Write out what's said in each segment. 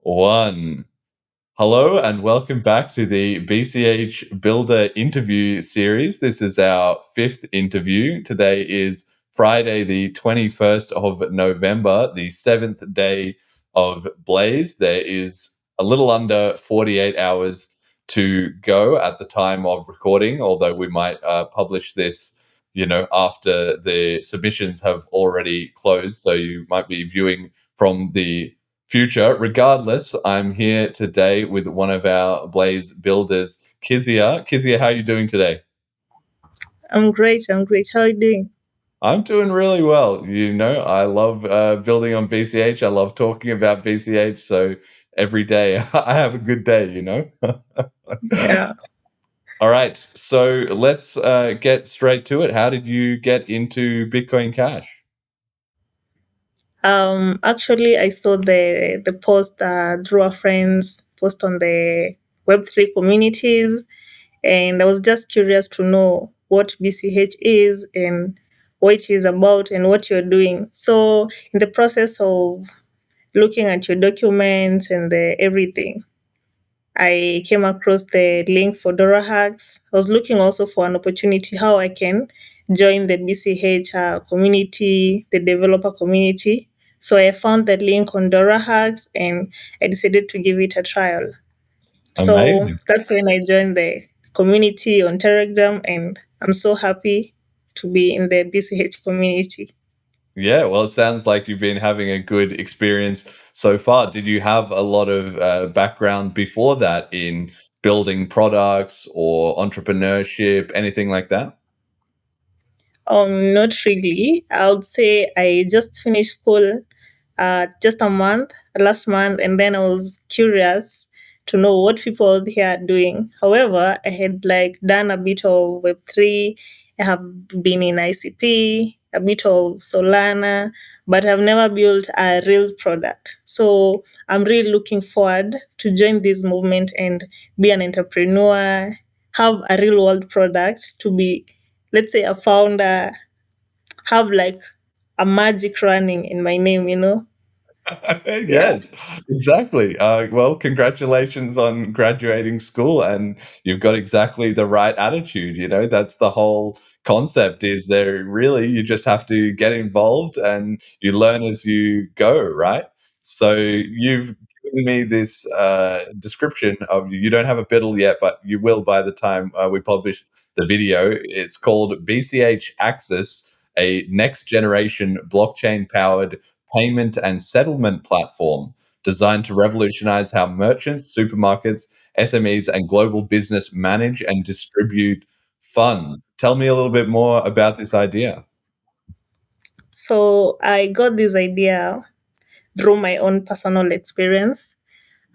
One. Hello and welcome back to the BCH Builder interview series. This is our fifth interview. Today is Friday, the 21st of November, the seventh day of Blaze. There is a little under 48 hours to go at the time of recording, although we might publish this, after the submissions have already closed. So you might be viewing from the future. Regardless, I'm here today with one of our Blaze builders, Keziah. Keziah, how are you doing today? I'm great. I'm great. How are you doing? I'm doing really well. I love building on BCH. I love talking about BCH. So every day I have a good day. Yeah. All right. So let's get straight to it. How did you get into Bitcoin Cash? Actually, I saw the post Drew a friends post on the Web3 communities, and I was just curious to know what BCH is and what it is about and what you're doing. So, in the process of looking at your documents and everything, I came across the link for Dora Hacks. I was looking also for an opportunity how I can join the BCH community, the developer community. So I found the link on Dora Hacks and I decided to give it a trial. So Amazing. that's when I joined the community on Telegram, and I'm so happy to be in the BCH community. Yeah, well, it sounds like you've been having a good experience so far. Did you have a lot of background before that in building products or entrepreneurship, anything like that? Not really. I would say I just finished school just a month, last month, and then I was curious to know what people here are doing. However, I had like done a bit of Web3. I have been in ICP, a bit of Solana, but I've never built a real product. So I'm really looking forward to join this movement and be an entrepreneur, have a real world product to be, let's say, a founder, have like a magic running in my name. Yeah. Yes, exactly. Well, congratulations on graduating school, and you've got exactly the right attitude. That's the whole concept. Is there really you just have to get involved and you learn as you go, right? So you've given me this description of you don't have a BUIDL yet, but you will by the time we publish the video. It's called BCH Axis, a next generation blockchain powered payment and settlement platform designed to revolutionize how merchants, supermarkets, SMEs, and global business manage and distribute funds. Tell me a little bit more about this idea. So I got this idea through my own personal experience.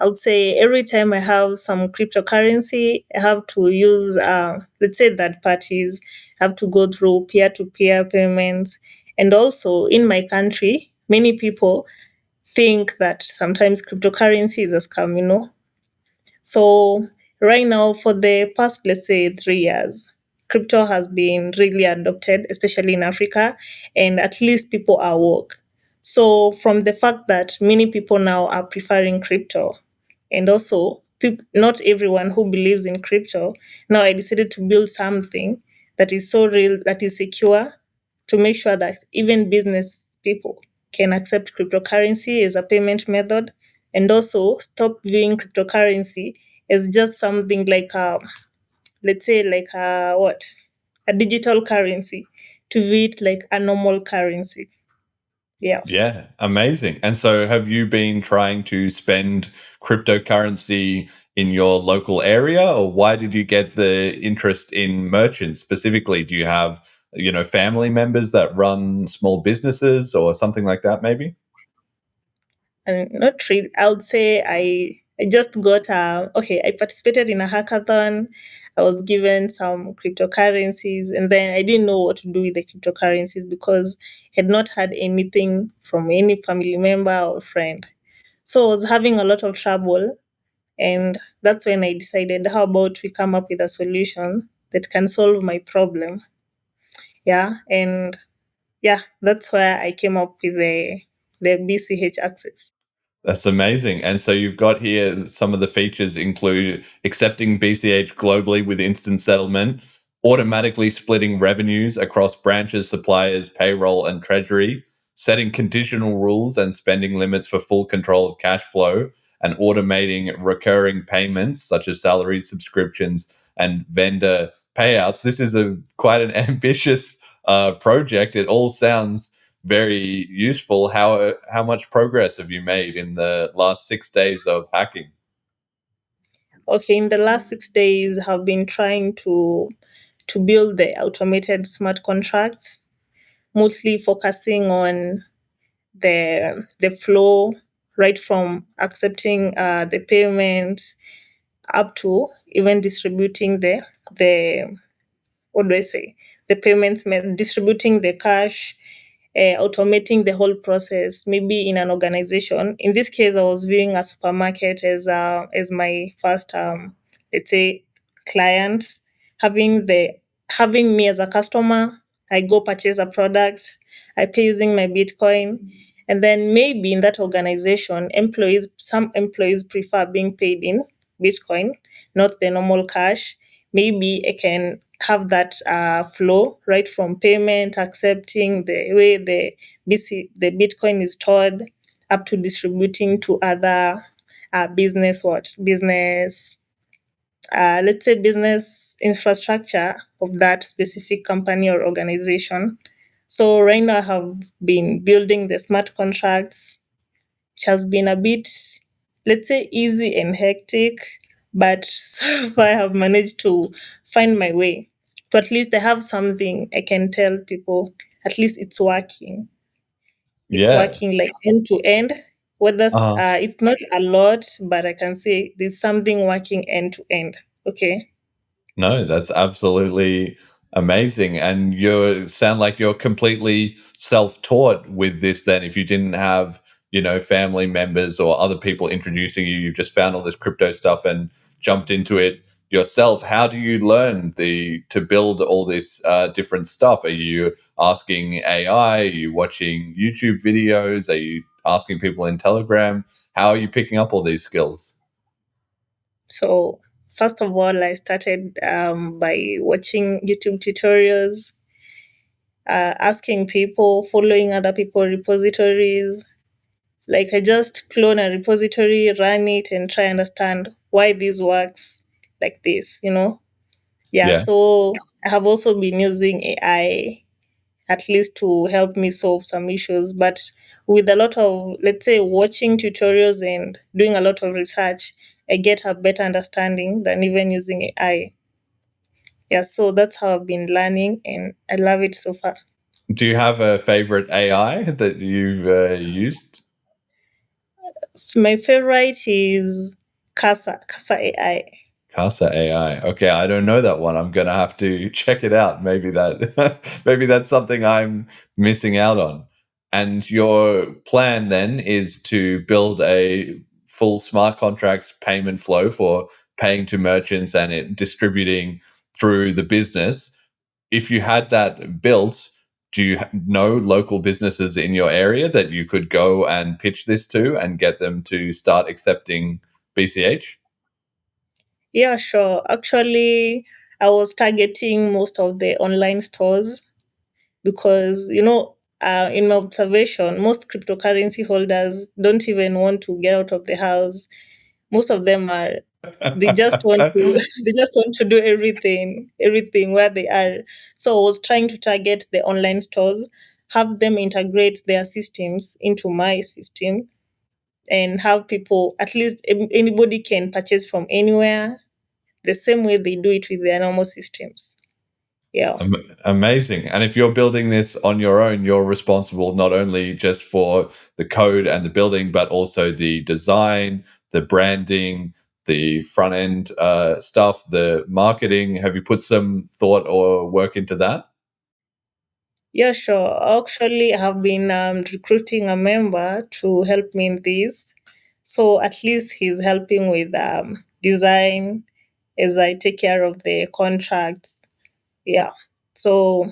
I would say every time I have some cryptocurrency, I have to use, let's say, third parties, I have to go through peer to peer payments. And also in my country, many people think that sometimes cryptocurrency is a scam. So right now, for the past, let's say, 3 years, crypto has been really adopted, especially in Africa, and at least people are woke. So from the fact that many people now are preferring crypto, and also not everyone who believes in crypto, now I decided to build something that is so real, that is secure, to make sure that even business people can accept cryptocurrency as a payment method, and also stop viewing cryptocurrency as just something like let's say like a digital currency, to view it like a normal currency. Yeah. Yeah, amazing. And so have you been trying to spend cryptocurrency in your local area, or why did you get the interest in merchants specifically? Do you have, family members that run small businesses or something like that maybe? And not really. I would say I just got okay. I participated in a hackathon. I was given some cryptocurrencies, and then I didn't know what to do with the cryptocurrencies because I had not had anything from any family member or friend. So I was having a lot of trouble, and that's when I decided, how about we come up with a solution that can solve my problem? Yeah, and yeah, that's where I came up with the BCH Access. That's amazing. And so you've got here some of the features include accepting BCH globally with instant settlement, automatically splitting revenues across branches, suppliers, payroll, and treasury, setting conditional rules and spending limits for full control of cash flow, and automating recurring payments such as salary subscriptions and vendor payouts. This is a quite an ambitious project. It all sounds very useful. How much progress have you made in the last 6 days of hacking? Okay, in the last 6 days, I have been trying to build the automated smart contracts, mostly focusing on the flow right from accepting the payment up to even distributing the what do I say, the payments, distributing the cash, automating the whole process. Maybe in an organization. In this case, I was viewing a supermarket as my first, let's say, client. Having the having me as a customer, I go purchase a product, I pay using my Bitcoin, and then maybe in that organization, some employees prefer being paid in Bitcoin, not the normal cash. Maybe I can have that flow right from payment, accepting the way the Bitcoin is stored, up to distributing to other business, let's say business infrastructure of that specific company or organization. So right now I have been building the smart contracts. It has been a bit, let's say, easy and hectic, but so far I have managed to find my way. To at least I have something I can tell people. At least it's working. It's Yeah. working like end to end. Whether Uh, it's not a lot, but I can say there's something working end to end. Okay. no, that's absolutely amazing. And you sound like you're completely self-taught with this then. If you didn't have, family members or other people introducing you, you just found all this crypto stuff and jumped into it yourself. How do you learn the to build all this different stuff? Are you asking AI? Are you watching YouTube videos? Are you asking people in Telegram? How are you picking up all these skills? So first of all, I started by watching YouTube tutorials, asking people, following other people repositories. Like I just clone a repository, run it, and try understand why this works like this. Yeah. Yeah. So I have also been using AI at least to help me solve some issues, but with a lot of, let's say, watching tutorials and doing a lot of research, I get a better understanding than even using AI. Yeah. So that's how I've been learning, and I love it so far. Do you have a favorite AI that you've used? My favorite is Casa AI. Casa AI. Okay, I don't know that one. I'm gonna have to check it out. Maybe that maybe that's something I'm missing out on. And your plan then is to build a full smart contracts payment flow for paying to merchants and it distributing through the business. If you had that built, do you know local businesses in your area that you could go and pitch this to and get them to start accepting BCH? Yeah, sure. Actually, I was targeting most of the online stores because, in my observation, most cryptocurrency holders don't even want to get out of the house. Most of them are, they just want to they just want to do everything where they are. So I was trying to target the online stores, have them integrate their systems into my system, and have people, at least anybody can purchase from anywhere, the same way they do it with their normal systems. Yeah. Amazing. And if you're building this on your own, you're responsible not only just for the code and the building, but also the design, the branding, the front end stuff, the marketing. Have you put some thought or work into that? Yeah, sure. Actually, I have been recruiting a member to help me in this. So at least he's helping with design as I take care of the contracts. Yeah. So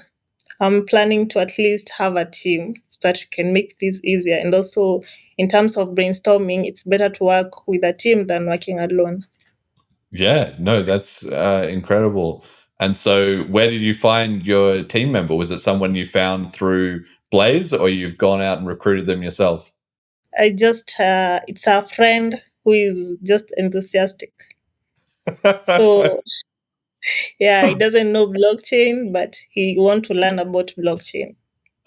I'm planning to at least have a team so that we can make this easier, and also in terms of brainstorming, it's better to work with a team than working alone. Yeah, no, that's incredible. And so, where did you find your team member? Was it someone you found through Blaze, or you've gone out and recruited them yourself? It's a friend who is just enthusiastic. So yeah, he doesn't know blockchain, but he want to learn about blockchain.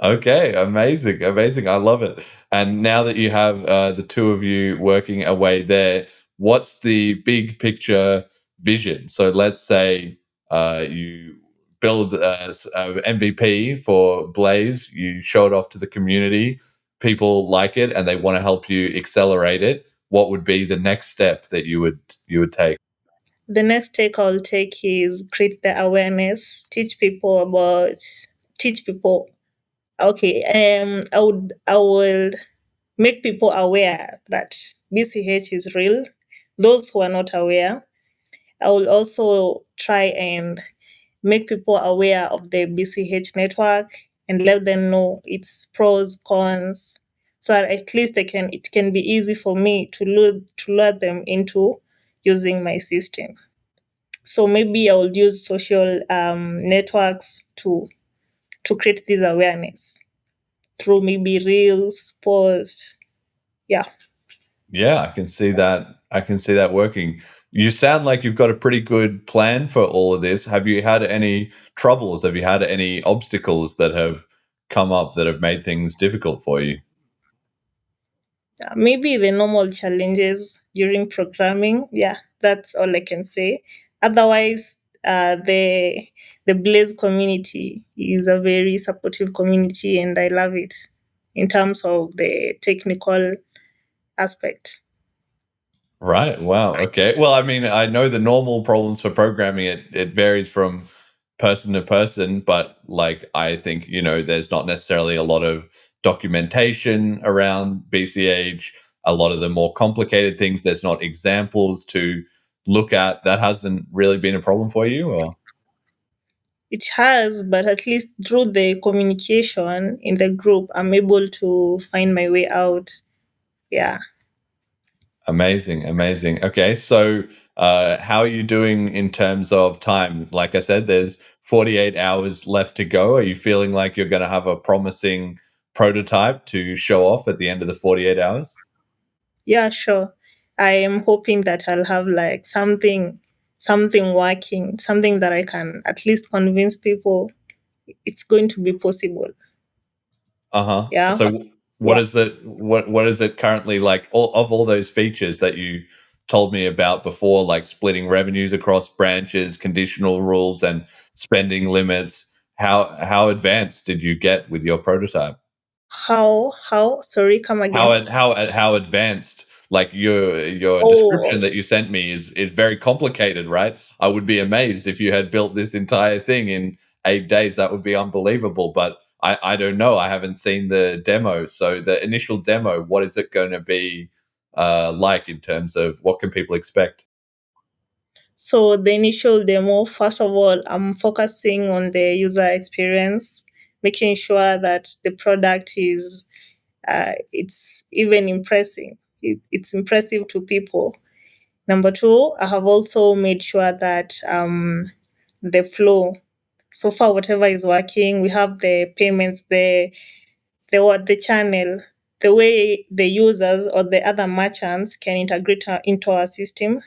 Okay, amazing, amazing. I love it. And now that you have the two of you working away there, what's the big picture vision? So let's say you build a MVP for Blaze, you show it off to the community, people like it, and they want to help you accelerate it. What would be the next step that you would take? The next take I'll take is create the awareness, teach people. Okay, I will make people aware that BCH is real. Those who are not aware, I will also try and make people aware of the BCH network and let them know its pros, cons, so that at least it can be easy for me to lure them into using my system. So maybe I will use social networks to create this awareness through maybe reels, posts. Yeah. Yeah, I can see that. I can see that working. You sound like you've got a pretty good plan for all of this. Have you had any troubles? Have you had any obstacles that have come up that have made things difficult for you? Maybe the normal challenges during programming. Yeah, that's all I can say. Otherwise, the Blaze community is a very supportive community, and I love it in terms of the technical aspect. Right. Wow. Okay. Well, I mean, I know the normal problems for programming it varies from person to person, but like I think, there's not necessarily a lot of documentation around BCH, a lot of the more complicated things, there's not examples to look at. That hasn't really been a problem for you, or It has, but at least through the communication in the group, I'm able to find my way out. Yeah. amazing, amazing. Okay, so how are you doing in terms of time? Like I said, there's 48 hours left to go. Are you feeling like you're going to have a promising prototype to show off at the end of the 48 hours? Yeah, sure. I am hoping that I'll have like something working, something that I can at least convince people it's going to be possible. Uh-huh. Yeah. So Yeah. what is it currently like all those features that you told me about before, like splitting revenues across branches, conditional rules and spending limits? How advanced did you get with your prototype? How sorry, come again. How advanced, like your Oh, description that you sent me is very complicated, right? I would be amazed if you had built this entire thing in 8 days. That would be unbelievable. But I don't know. I haven't seen the demo. So the initial demo, what is it going to be like in terms of what can people expect? so the initial demo, first of all, I'm focusing on the user experience, making sure that the product is it's even impressing. It's impressive to people. Number two, I have also made sure that the flow, so far whatever is working, we have the payments, the channel, the way the users or the other merchants can integrate into our system.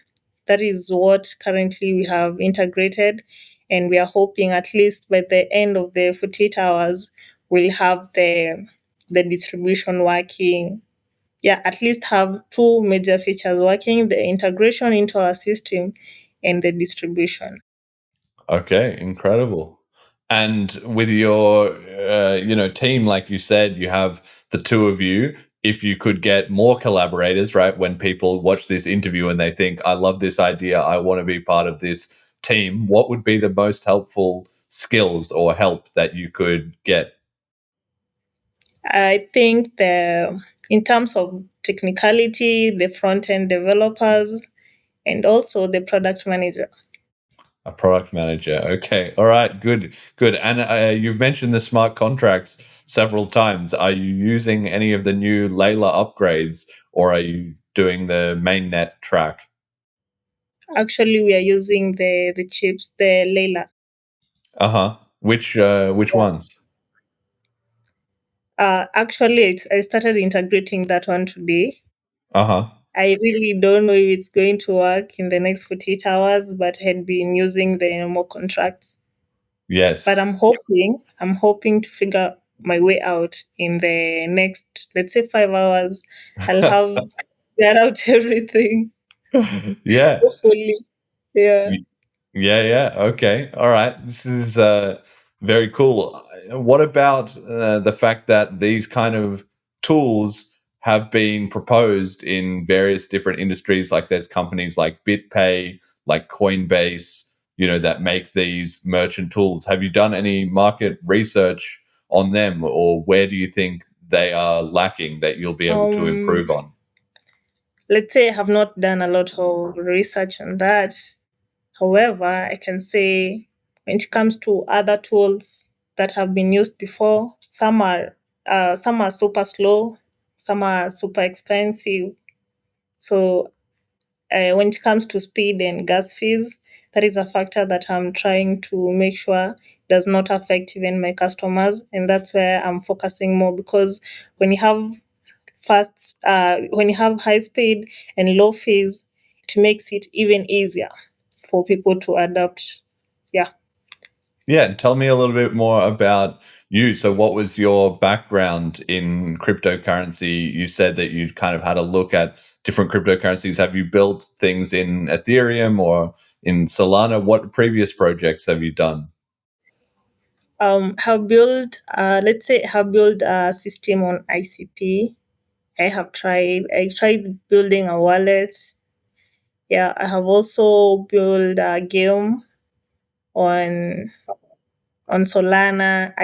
That is what currently we have integrated, and we are hoping at least by the end of the 48 hours we'll have the distribution working. Yeah, at least have two major features working: the integration into our system and the distribution. Okay, incredible. And with your, team, like you said, you have the two of you. If you could get more collaborators, right? When people watch this interview and they think, "I love this idea. I want to be part of this team," what would be the most helpful skills or help that you could get? I think the in terms of technicality, the front end developers and also the product manager. A product manager. Okay. All right. Good. Good. And you've mentioned the smart contracts several times. Are you using any of the new Layla upgrades, or are you doing the mainnet track? Actually, we are using the chips, the Layla. Uh huh. Which ones? Actually, I started integrating that one today. Uh huh. I really don't know if it's going to work in the next 48 hours, but I had been using the more contracts. Yes. But I'm hoping to figure my way out in the next, let's say, 5 hours. I'll have figured out everything. Yeah. Hopefully, yeah. Yeah, yeah. Okay. All right. This is very cool. What about the fact that these kind of tools have been proposed in various different industries? Like there's companies like BitPay, like Coinbase, that make these merchant tools. Have you done any market research on them, or where do you think they are lacking that you'll be able to Um, improve on? let's say I have not done a lot of research on that. However, I can say when it comes to other tools that have been used before, some are super slow, some are super expensive. So when it comes to speed and gas fees, that is a factor that I'm trying to make sure does not affect even my customers, and that's where I'm focusing more because when you have when you have high speed and low fees, it makes it even easier for people to adapt. Yeah. Yeah, and tell me a little bit more about you. So, what was your background in cryptocurrency? You said that you kind of had a look at different cryptocurrencies. Have you built things in Ethereum or in Solana? What previous projects have you done? Have built let's say have built a system on ICP. I tried building a wallet. Yeah, I have also built a game on Solana.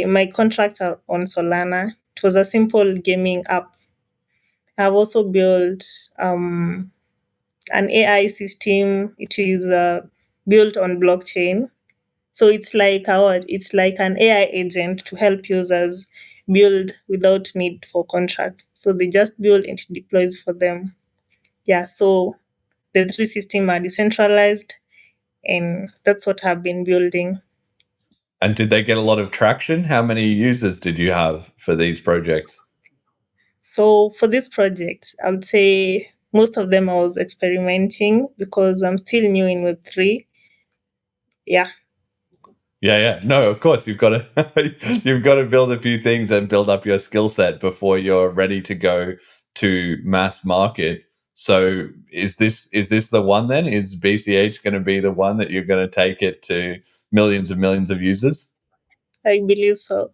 My contracts are on Solana. It was a simple gaming app. I've also built an AI system. It is built on blockchain. So it's like an AI agent to help users build without need for contracts. So they just build and it deploys for them. Yeah. So the three systems are decentralized, and that's what I've been building. And did they get a lot of traction? How many users did you have for these projects? So for this project, I would say most of them I was experimenting because I'm still new in Web3. Yeah. Yeah, yeah. No, of course you've got to you've got to build a few things and build up your skill set before you're ready to go to mass market. So is this the one then? Is BCH going to be the one that you're going to take it to millions and millions of users? I believe so.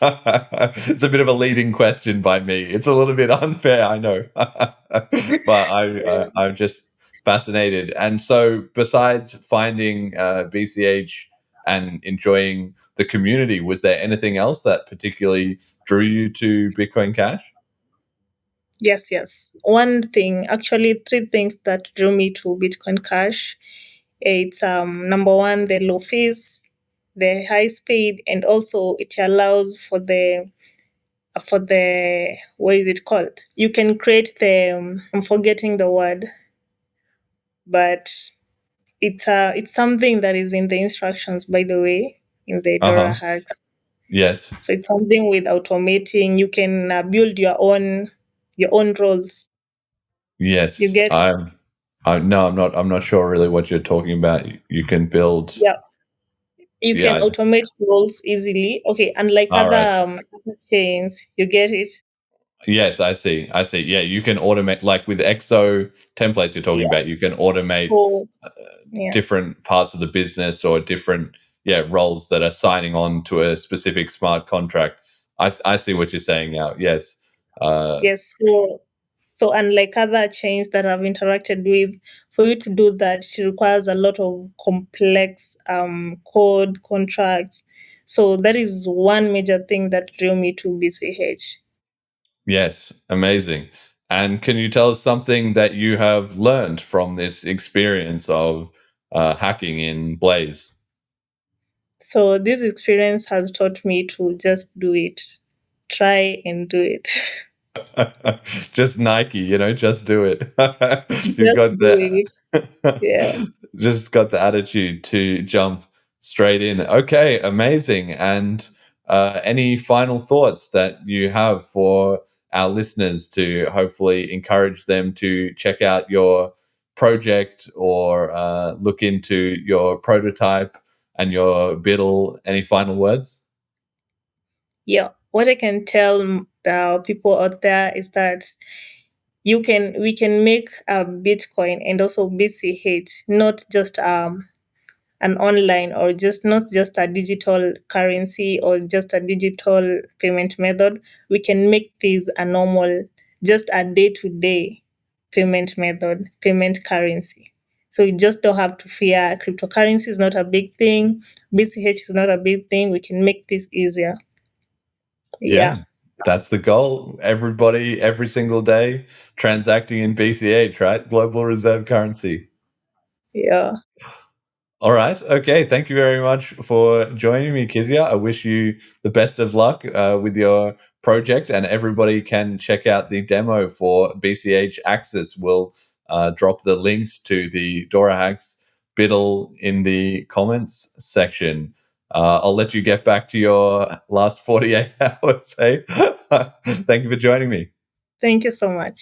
It's a bit of a leading question by me. It's a little bit unfair, I know, but I'm just fascinated. And so, besides finding BCH and enjoying the community, was there anything else that particularly drew you to Bitcoin Cash? Yes, yes. One thing, actually, three things that drew me to Bitcoin Cash. It's number one, the low fees, the high speed, and also it allows for the what is it called? You can create the I'm forgetting the word, but it's something that is in the instructions, by the way, in the Uh Dora huh. hacks. Yes. So it's something with automating. You can build your own roles. You Yes. get No, I'm not sure really what you're talking about. You can build. Yeah. You can Yeah. automate roles easily. Okay, unlike All right. other chains, you get it. Yes, I see. I see. Yeah, you can automate like with EXO templates you're talking Yeah. about, you can automate So yeah. different parts of the business or different roles that are signing on to a specific smart contract. I see what you're saying now. Yes. Uh Yes. So unlike other chains that I've interacted with, for you to do that, it requires a lot of complex code contracts. So that is one major thing that drew me to BCH. yes, amazing. And can you tell us something that you have learned from this experience of hacking in Blaze? So this experience has taught me to just do it. Try and do it. Just Nike, just do it. You've Just got do the it. Yeah. just got the attitude to jump straight in. Okay, amazing. And any final thoughts that you have for our listeners to hopefully encourage them to check out your project or look into your prototype and your BUIDL? Any final words? Yeah. What I can tell the people out there is that we can make a Bitcoin and also BCH, not just an online or just not just a digital currency or just a digital payment method. We can make this a normal, just a day to day payment method, payment currency. So you just don't have to fear cryptocurrency is not a big thing. BCH is not a big thing. We can make this easier. Yeah, Yeah. that's the goal. Everybody, every single day, transacting in BCH, right? Global reserve currency. Yeah. All right. Okay. Thank you very much for joining me, Keziah. I wish you the best of luck with your project, and everybody can check out the demo for BCH Axis. We'll drop the links to the Dora Hacks BUIDL in the comments section. I'll let you get back to your last 48 hours. Hey, thank you for joining me. Thank you so much.